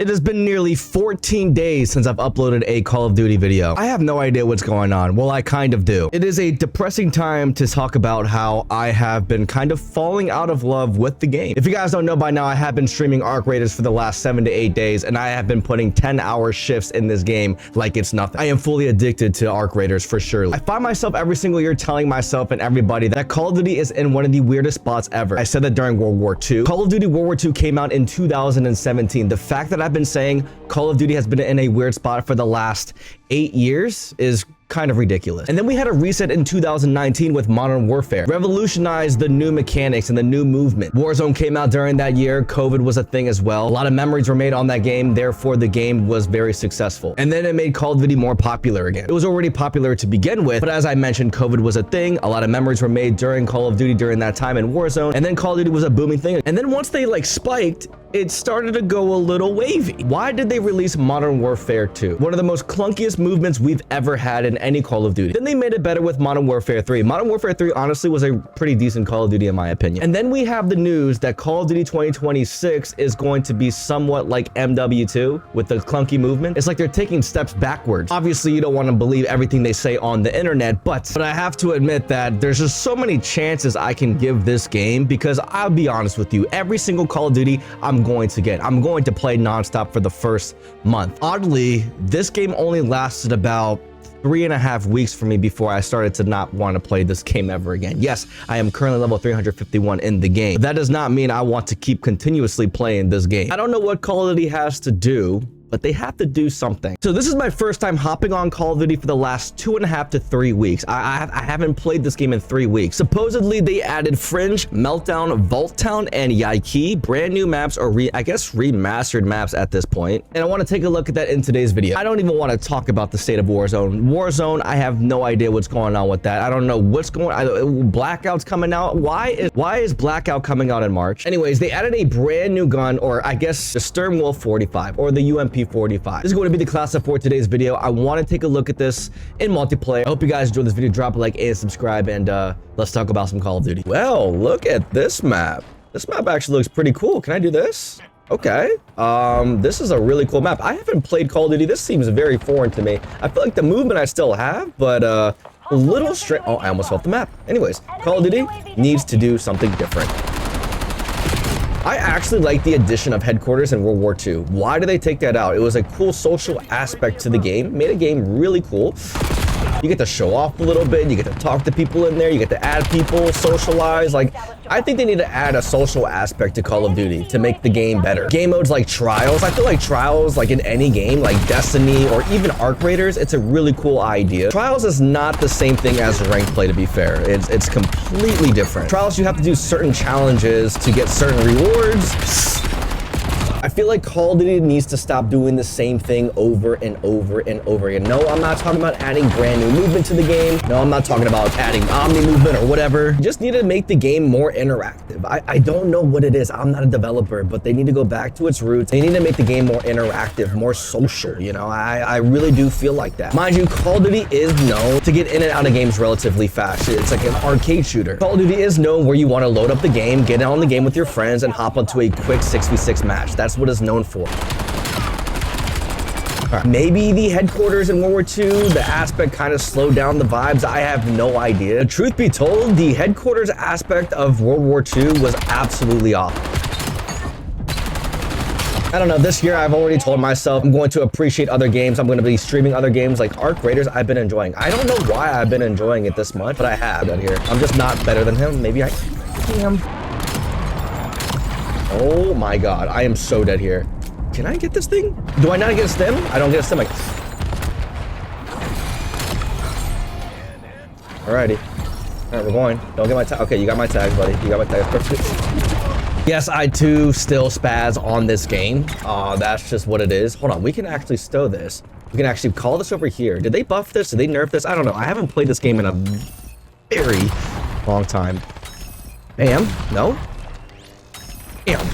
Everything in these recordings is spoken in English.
It has been nearly 14 days since I've uploaded a Call of Duty video. I have no idea what's going on. Well, I kind of do. It is a depressing time to talk about how I have been kind of falling out of love with the game. If you guys don't know by now, I have been streaming Arc Raiders for the last 7 to 8 days, and I have been putting 10-hour shifts in this game like it's nothing. I am fully addicted to Arc Raiders for sure. I find myself every single year telling myself and everybody that Call of Duty is in one of the weirdest spots ever. I said that during World War II. Call of Duty World War II came out in 2017. The fact that I've been saying Call of Duty has been in a weird spot for the last 8 years is kind of ridiculous. And then we had a reset in 2019 with Modern Warfare, revolutionized the new mechanics and the new movement. Warzone came out during that year. COVID was a thing as well. A lot of memories were made on that game, therefore the game was very successful. And then it made Call of Duty more popular again. It was already popular to begin with, but as I mentioned, COVID was a thing. A lot of memories were made during Call of Duty during that time in Warzone, and then Call of Duty was a booming thing. And then once they like spiked, it started to go a little wavy. Why did they release Modern Warfare 2? One of the most clunkiest movements we've ever had in any Call of Duty. Then they made it better with Modern Warfare 3. Modern Warfare 3 honestly was a pretty decent Call of Duty in my opinion. And then we have the news that Call of Duty 2026 is going to be somewhat like MW2 with the clunky movement. It's like they're taking steps backwards. Obviously, you don't want to believe everything they say on the internet, but I have to admit that there's just so many chances I can give this game because I'll be honest with you, every single Call of Duty I'm going to play nonstop for the first month. Oddly, this game only lasted about 3.5 weeks for me before I started to not want to play this game ever again. Yes, I am currently level 351 in the game, but that does not mean I want to keep continuously playing this game. I don't know what Call of Duty has to do, but they have to do something. So this is my first time hopping on Call of Duty for the last 2.5 to 3 weeks. I haven't played this game in 3 weeks. Supposedly they added Fringe, Meltdown, Vault Town, and Yaiki, brand new maps, or I guess remastered maps at this point. And I want to take a look at that in today's video. I don't even want to talk about the state of Warzone. Warzone, I have no idea what's going on with that. I don't know what's going on. Blackout's coming out. Why is Blackout coming out in March? Anyways, they added a brand new gun, or I guess the Sturmwolf 45 or the UMP 45. This is going to be the class up for today's video. I want to take a look at this in multiplayer. I hope you guys enjoyed this video. Drop a like and subscribe, and let's talk about some Call of Duty. Well, look at this map. This map actually looks pretty cool. Can I do this? Okay. This is a really cool map. I haven't played Call of Duty. This seems very foreign to me. I feel like the movement I still have, but a little straight. Oh, I almost fell off the map. Anyways, Call of Duty needs to do something different. I actually like the addition of headquarters in World War II. Why did they take that out? It was a cool social aspect to the game. Made a game really cool. You get to show off a little bit. You get to talk to people in there. You get to add people, socialize. Like, I think they need to add a social aspect to Call of Duty to make the game better. Game modes like Trials. I feel like Trials, like in any game, like Destiny or even Arc Raiders, it's a really cool idea. Trials is not the same thing as ranked play, to be fair. It's completely different. Trials, you have to do certain challenges to get certain rewards. I feel like Call of Duty needs to stop doing the same thing over and over and over again. No, I'm not talking about adding brand new movement to the game. No, I'm not talking about adding Omni movement or whatever. You just need to make the game more interactive. I don't know what it is. I'm not a developer, but they need to go back to its roots. They need to make the game more interactive, more social, you know? I really do feel like that. Mind you, Call of Duty is known to get in and out of games relatively fast. It's like an arcade shooter. Call of Duty is known where you want to load up the game, get on the game with your friends, and hop onto a quick 6v6 match. That's what it's known for. Right. Maybe the headquarters in World War II, the aspect kind of slowed down the vibes. I have no idea. The truth be told, the headquarters aspect of World War II was absolutely off. I don't know, this year I've already told myself I'm going to appreciate other games. I'm going to be streaming other games like Arc Raiders. I've been enjoying. I don't know why I've been enjoying it this much, but I have out here. I'm just not better than him. Maybe I am. Oh my god, I am so dead here. Can I get this thing? Do I not get a stim? I don't get a stim. Alrighty. Alright, we're going. Don't get my tag. Okay, you got my tag, buddy. You got my tag. Perfect. Yes, I too still spaz on this game. That's just what it is. Hold on, we can actually stow this. We can actually call this over here. Did they buff this? Did they nerf this? I don't know. I haven't played this game in a very long time. Bam. No? Damn.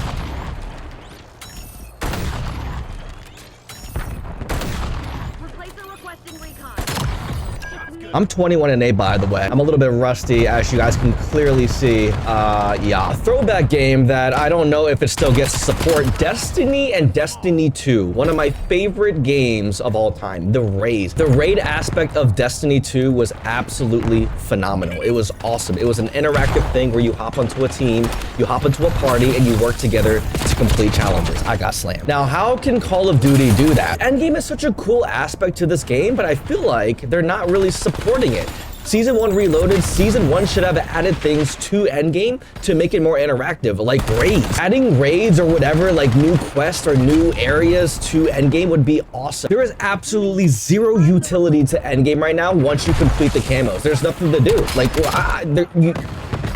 I'm 21 and 8, by the way. I'm a little bit rusty, as you guys can clearly see. Yeah, throwback game that I don't know if it still gets support. Destiny and Destiny 2, one of my favorite games of all time. The raid. The raid aspect of Destiny 2 was absolutely phenomenal. It was awesome. It was an interactive thing where you hop onto a team, you hop into a party, and you work together to complete challenges. I got slammed. Now, how can Call of Duty do that? Endgame is such a cool aspect to this game, but I feel like they're not really supporting it. Season 1 Reloaded, Season 1 should have added things to Endgame to make it more interactive, like raids. Adding raids or whatever, like new quests or new areas to Endgame would be awesome. There is absolutely zero utility to Endgame right now once you complete the camos. There's nothing to do. Like,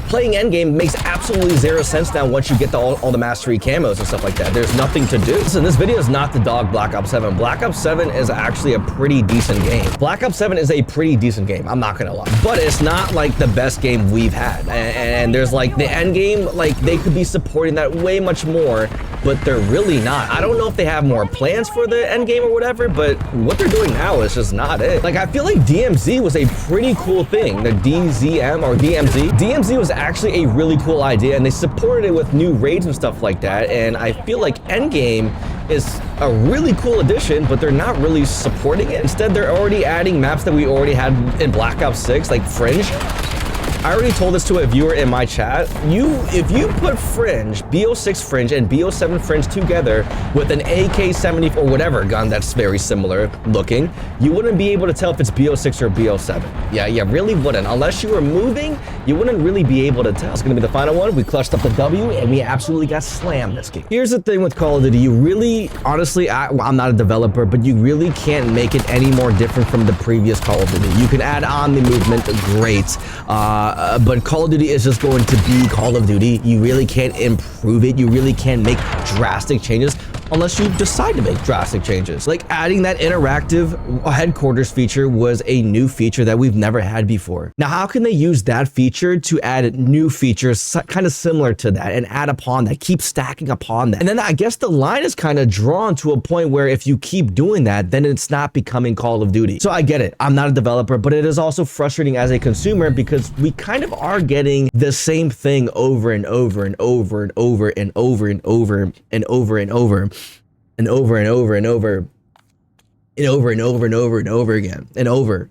playing Endgame makes absolutely zero sense now once you get all the mastery camos and stuff like that. There's nothing to do. Listen, this video is not to dog Black Ops 7. Black Ops 7 is actually a pretty decent game. Black Ops 7 is a pretty decent game, I'm not gonna lie. But it's not like the best game we've had. And there's like the Endgame, like they could be supporting that way much more, but they're really not. I don't know if they have more plans for the Endgame or whatever, but what they're doing now is just not it. Like, I feel like DMZ was a pretty cool thing. The DZM or DMZ. DMZ was actually a really cool idea, and they supported it with new raids and stuff like that. And I feel like Endgame is a really cool addition, but they're not really supporting it. Instead, they're already adding maps that we already had in Black Ops 6, like Fringe. I already told this to a viewer in my chat. If you put Fringe, BO6 Fringe and BO7 Fringe together with an AK-70 or whatever gun that's very similar looking, you wouldn't be able to tell if it's BO6 or BO7. Yeah, you really wouldn't. Unless you were moving, you wouldn't really be able to tell. It's gonna be the final one. We clutched up the W and we absolutely got slammed this game. Here's the thing with Call of Duty. You really, honestly, I'm not a developer, but you really can't make it any more different from the previous Call of Duty. You can add on the movement, great. But Call of Duty is just going to be Call of Duty. You really can't improve it. You really can't make drastic changes unless you decide to make drastic changes. Like adding that interactive headquarters feature was a new feature that we've never had before. Now, how can they use that feature to add new features kind of similar to that and add upon that, keep stacking upon that? And then I guess the line is kind of drawn to a point where if you keep doing that, then it's not becoming Call of Duty. So I get it. I'm not a developer, but it is also frustrating as a consumer because we kind of are getting the same thing over and over and over and over and over and over and over and over and over and over and over and over and over and over and over again and over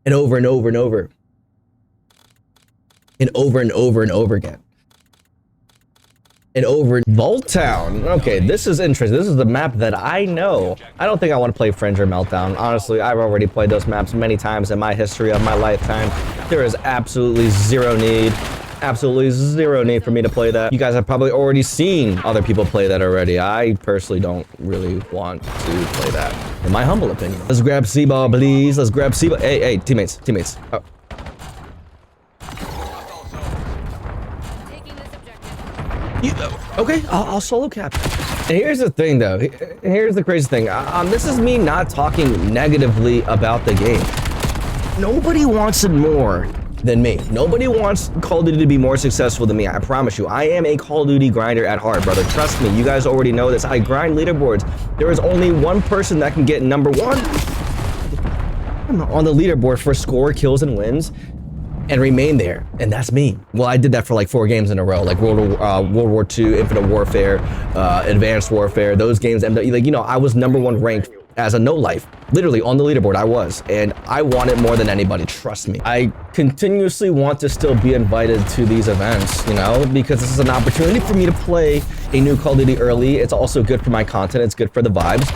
and over and over and over and over and over and over again and over. Vault Town. Okay, this is interesting. This is the map that I know. I don't think I want to play Fringe or Meltdown. Honestly, I've already played those maps many times in my history of my lifetime. There is absolutely zero need for me to play that. You guys have probably already seen other people play that already. I personally don't really want to play that, in my humble opinion. Let's grab C-ball, please. Let's grab C-ball. Hey, teammates. Oh. Okay, I'll solo cap. And here's the thing, though. Here's the crazy thing. This is me not talking negatively about the game. Nobody wants it more than me. Nobody wants Call of Duty to be more successful than me. I promise you. I am a Call of Duty grinder at heart, brother. Trust me. You guys already know this. I grind leaderboards. There is only one person that can get number one on the leaderboard for score, kills, and wins, and remain there, and that's me. Well, I did that for like 4 games in a row, like World War II, Infinite Warfare, Advanced Warfare. Those games, like, you know, I was #1 ranked as a no life, literally on the leaderboard. I was, and I want it more than anybody. Trust me. I continuously want to still be invited to these events, you know, because this is an opportunity for me to play a new Call of Duty early. It's also good for my content. It's good for the vibes.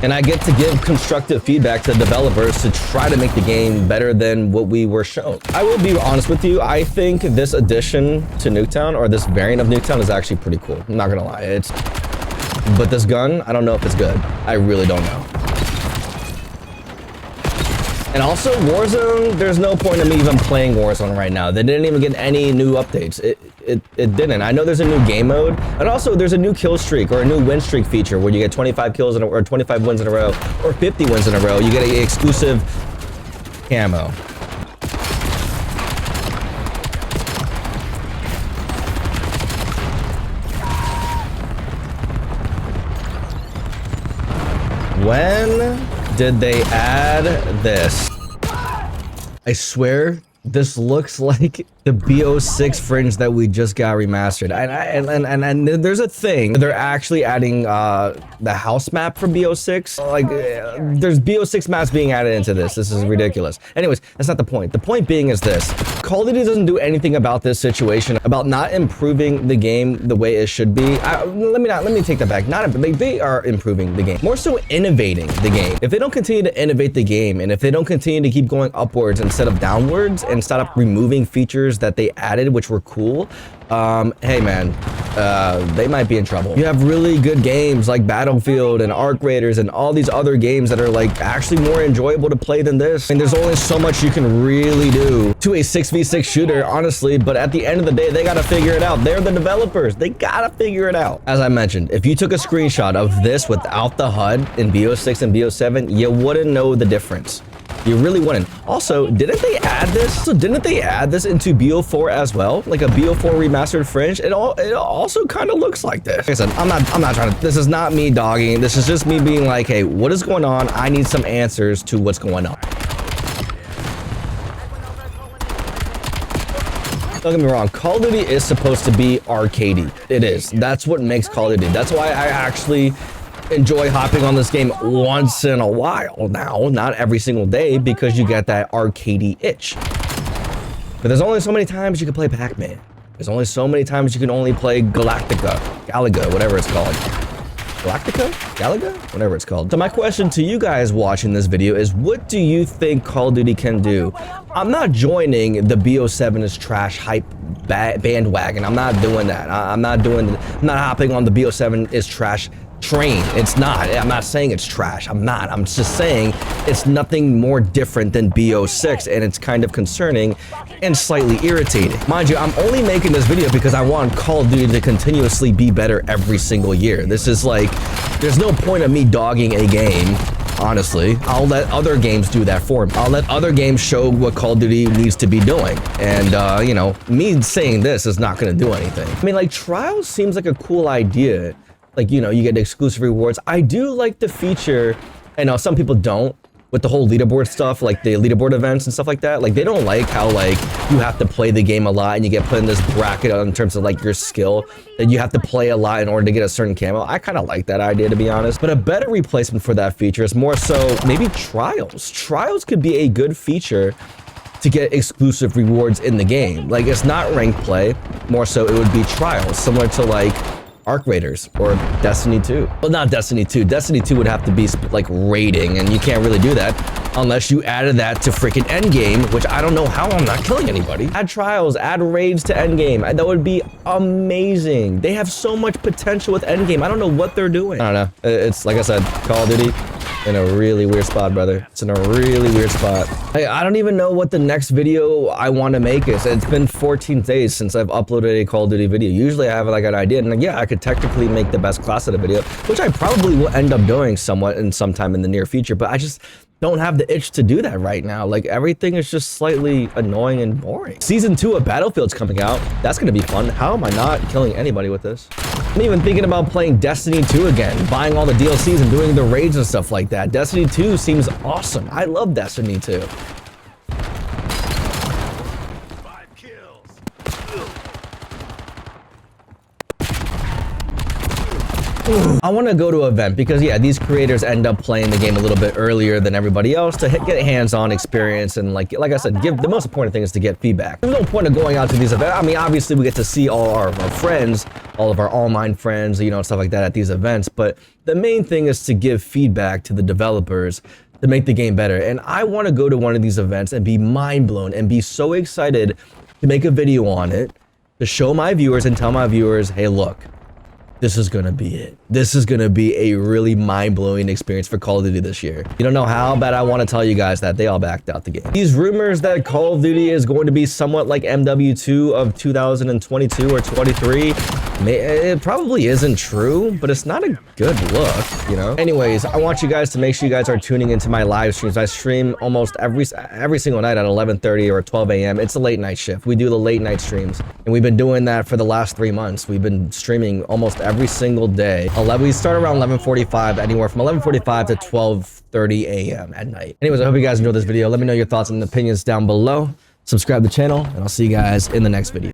And I get to give constructive feedback to developers to try to make the game better than what we were shown. I will be honest with you, I think this addition to Nuketown, or this variant of Nuketown, is actually pretty cool. I'm not gonna lie. But this gun, I don't know if it's good. I really don't know. And also, Warzone, there's no point in me even playing Warzone right now. They didn't even get any new updates. It didn't. I know there's a new game mode, and also there's a new kill streak or a new win streak feature where you get 25 kills in a, or 25 wins in a row, or 50 wins in a row. You get an exclusive camo. When did they add this? I swear this looks like the BO6 fringe that we just got remastered. And there's a thing. They're actually adding the house map for BO6. Like there's BO6 maps being added into this. This is ridiculous. Anyways, that's not the point. The point being is this. Call of Duty doesn't do anything about this situation, about not improving the game the way it should be. Let me take that back. They are improving the game. More so innovating the game. If they don't continue to innovate the game, and if they don't continue to keep going upwards instead of downwards, and stop removing features that they added, which were cool, hey man, they might be in trouble. You have really good games like Battlefield and Arc Raiders and all these other games that are like actually more enjoyable to play than this. And there's only so much you can really do to a 6v6 shooter, honestly, but at the end of the day, they gotta figure it out. They're the developers. They gotta figure it out. As I mentioned, if you took a screenshot of this without the HUD in BO6 and BO7, you wouldn't know the difference. You really wouldn't. Also, didn't they add this? So didn't they add this into BO4 as well? Like a BO4 remastered fringe? It also kind of looks like this. Like I said, I'm not trying to, this is not me dogging. This is just me being like, hey, what is going on? I need some answers to what's going on. Don't get me wrong, Call of Duty is supposed to be arcadey. It is. That's what makes Call of Duty. That's why I actually enjoy hopping on this game once in a while now, not every single day, because you get that arcadey itch. But there's only so many times you can play Pac-Man. There's only so many times you can only play Galaga, whatever it's called. Galaga? Whatever it's called. So my question to you guys watching this video is, what do you think Call of Duty can do? I'm not joining the BO7 is trash hype bandwagon. I'm not doing that. I'm not hopping on the BO7 is trash train. It's not. I'm not saying it's trash. I'm not. I'm just saying it's nothing more different than BO6, and it's kind of concerning and slightly irritating. Mind you, I'm only making this video because I want Call of Duty to continuously be better every single year. This is like, there's no point of me dogging a game. Honestly, I'll let other games do that for me. I'll let other games show what Call of Duty needs to be doing. And, you know, me saying this is not going to do anything. I mean, like, Trials seems like a cool idea. Like, you know, you get exclusive rewards. I do like the feature, and some people don't, with the whole leaderboard stuff, like the leaderboard events and stuff like that. Like, they don't like how, like, you have to play the game a lot and you get put in this bracket in terms of, like, your skill, that you have to play a lot in order to get a certain camo. I kind of like that idea, to be honest. But a better replacement for that feature is more so maybe Trials. Trials could be a good feature to get exclusive rewards in the game. Like, it's not ranked play. More so, it would be Trials, similar to, like, Arc Raiders or Destiny 2. Well, not Destiny 2. Destiny 2 would have to be like raiding, and you can't really do that unless you added that to freaking Endgame, which I don't know how I'm not killing anybody. Add Trials, add raids to Endgame. That would be amazing. They have so much potential with Endgame. I don't know what they're doing. I don't know. It's like I said, Call of Duty in a really weird spot, brother. It's in a really weird spot. Hey, I don't even know what the next video I want to make is. It's been 14 days since I've uploaded a Call of Duty video. Usually I have like an idea, and like, yeah, I could technically make the best class of the video, which I probably will end up doing somewhat in sometime in the near future, but I just don't have the itch to do that right now. Like, everything is just slightly annoying and boring. Season 2 of Battlefield's coming out. That's gonna be fun. How am I not killing anybody with this? I'm even thinking about playing Destiny 2 again, buying all the DLCs and doing the raids and stuff like that. Destiny 2 seems awesome. I love Destiny 2. I want to go to an event because, yeah, these creators end up playing the game a little bit earlier than everybody else to get hands-on experience, and like I said, the most important thing is to get feedback. There's no point of going out to these events. I mean, obviously we get to see all our friends, all of our online friends, you know, stuff like that at these events, but the main thing is to give feedback to the developers to make the game better. And I want to go to one of these events and be mind blown and be so excited to make a video on it, to show my viewers and tell my viewers, hey, look, this is gonna be it. This is gonna be a really mind-blowing experience for Call of Duty this year. You don't know how bad I want to tell you guys that they all backed out the game. These rumors that Call of Duty is going to be somewhat like MW2 of 2022 or 23, It probably isn't true, but it's not a good look, you know? Anyways, I want you guys to make sure you guys are tuning into my live streams. I stream almost every single night at 11:30 or 12 a.m. It's a late night shift. We do the late night streams, and we've been doing that for the last 3 months. We've been streaming almost every single day. We start around 11:45, anywhere from 11:45 to 12:30 a.m. at night. Anyways, I hope you guys enjoyed this video. Let me know your thoughts and opinions down below. Subscribe to the channel, and I'll see you guys in the next video.